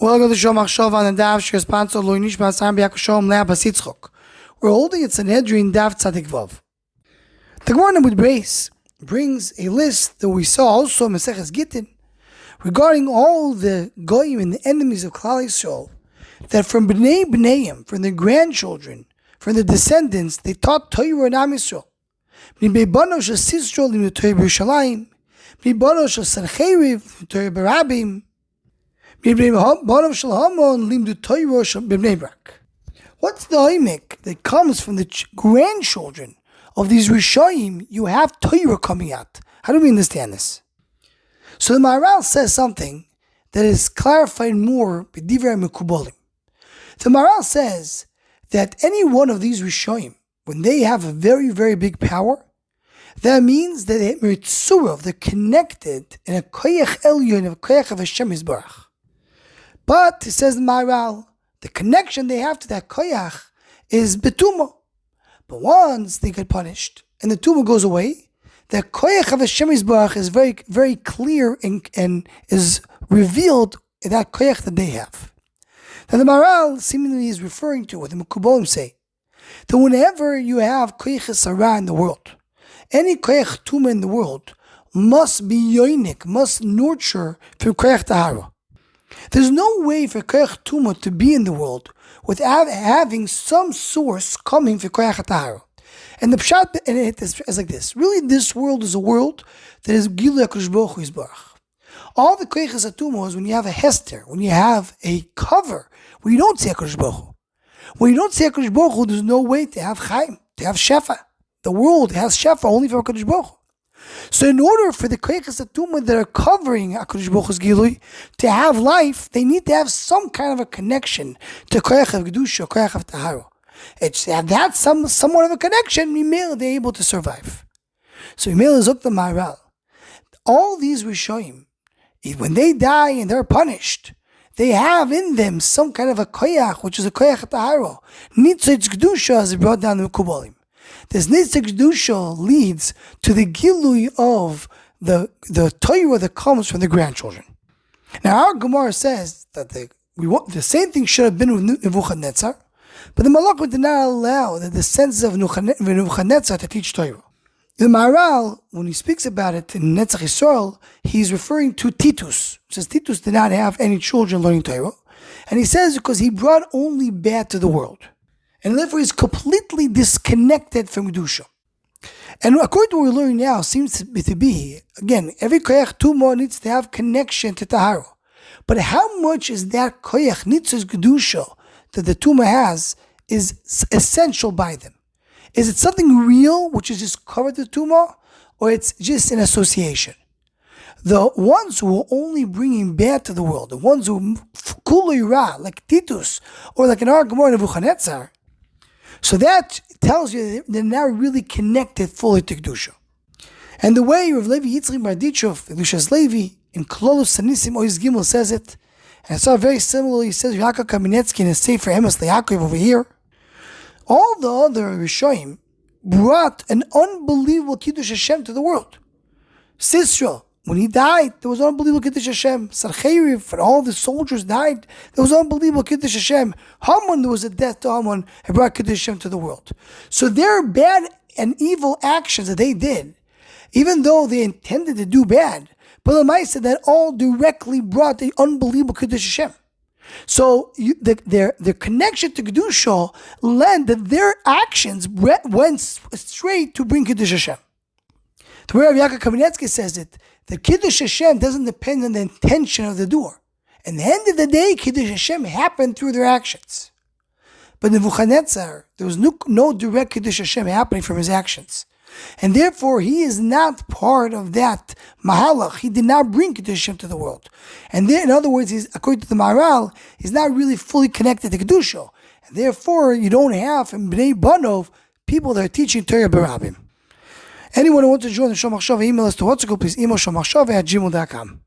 Welcome to Shom Achshov on the Daf Shir sponsor Lo Nishma Sam B'Yakashom Leah Basitzchok. We're holding at Sanhedrin Daf Tzadik Vav. The Gemara with Brace brings a list that we saw also in Maseches Gittin regarding all the goyim and the enemies of Klal Yisrael, that from Bnei Bneiim, from the grandchildren, from the descendants, they taught Torah and Am Yisrael. Bnei Bano Shel Sisrael limdu Torah b'Yerushalayim, Bnei Bano Shel Sanhedrin limdu Torah b'Rabim, What's the oimik that comes from the grandchildren of these Reshaim? You have Torah coming out. How do we understand this? So the Maharal says something that is clarified more by Divrei Mekubalim. The Maharal says that any one of these Reshaim, when they have a very, very big power, that means that they're connected in a koyach elyon, a koyach of Hashem Yisbarach. But, it says the Maharal, the connection they have to that koyach is betuma. But once they get punished and the tumah goes away, the koyach of Hashem Yisbarach is very, very clear and is revealed in that koyach that they have. Now the Maharal seemingly is referring to what the Mekubalim say, that whenever you have koyach sarah in the world, any koyach tumah in the world must be yoinik, must nurture through koyach tahara. There's no way for koyach tumah to be in the world without having some source coming for koyach tahara. And the pshat in it is like this. Really, this world is a world that is Gilui HaKadosh Baruch Hu Yisbarach. All the koyach tumah is when you have a hester, when you have a cover, where you don't see HaKadosh Baruch Hu. When you don't see HaKadosh Baruch Hu, there's no way to have chaim, to have shefa. The world has shefa only for HaKadosh Baruch Hu. So in order for the koyach tumah that are covering HaKadosh Baruch Hu's Gilui to have life, they need to have some kind of a connection to koyach of Kedusha, koyach of Tahara. It's that somewhat of a connection, Mimel, they're able to survive. So Mimel is up the Maharal. All these Reshaim, when they die and they're punished, they have in them some kind of a koyach, which is a koyach of Tahara. Nitzitz Kedusha, as it brought down the Mekubalim. This Nitzitz Kedusha leads to the Gilui of the Torah that comes from the grandchildren. Now our Gemara says that the same thing should have been with Nebuchadnezzar, but the Malachim did not allow the descendants of Nebuchadnezzar to teach Torah. The Maharal, when he speaks about it in Netzach Yisrael, he's referring to Titus. He says Titus did not have any children learning Torah, and he says because he brought only bad to the world. And therefore he's completely disconnected from Kedusha. And according to what we're learning now, seems to be, again, every koyach tumah needs to have connection to Tahara. But how much is that koyach, nitzos Kedusha, that the tumah has, is essential by them? Is it something real, which is just covered the tumah, or it's just an association? The ones who are only bringing bad to the world, the ones who kulei ra, like Titus, or like in our Gemara Nebuchadnezzar, so that tells you that they're now really connected fully to Kedusha. And the way Rav Levi Yitzchak Bar Dichov, Elushas Levi, in Klolos Sanisim Ois Gimel says it, and I saw very similarly, he says Yaakov Kaminetsky in his Sefer Emes LeYaakov over here. All the other Reshaim brought an unbelievable Kiddush Hashem to the world. Sisra, when he died, there was unbelievable Kiddush Hashem. Sanhedrin, when all the soldiers died, there was unbelievable Kiddush Hashem. Haman, there was a death to Haman, and brought Kiddush Hashem to the world. So their bad and evil actions that they did, even though they intended to do bad, but the Lamaisa that all directly brought the unbelievable Kiddush Hashem. So their connection to Kedusha led that their actions went straight to bring Kiddush Hashem. The way Rav Yaakov Kaminetsky says it, the Kiddush Hashem doesn't depend on the intention of the doer. At the end of the day, Kiddush Hashem happened through their actions. But Nebuchadnezzar, there was no direct Kiddush Hashem happening from his actions. And therefore, he is not part of that Mahalach. He did not bring Kiddush Hashem to the world. And there, in other words, according to the Maharal, he's not really fully connected to Kedusha. And therefore, you don't have in Bnei Banov people that are teaching Torah B'Rabim. Anyone who wants to join the Shom Achshava, email us to WhatsApp, please email shomachshava@gmail.com.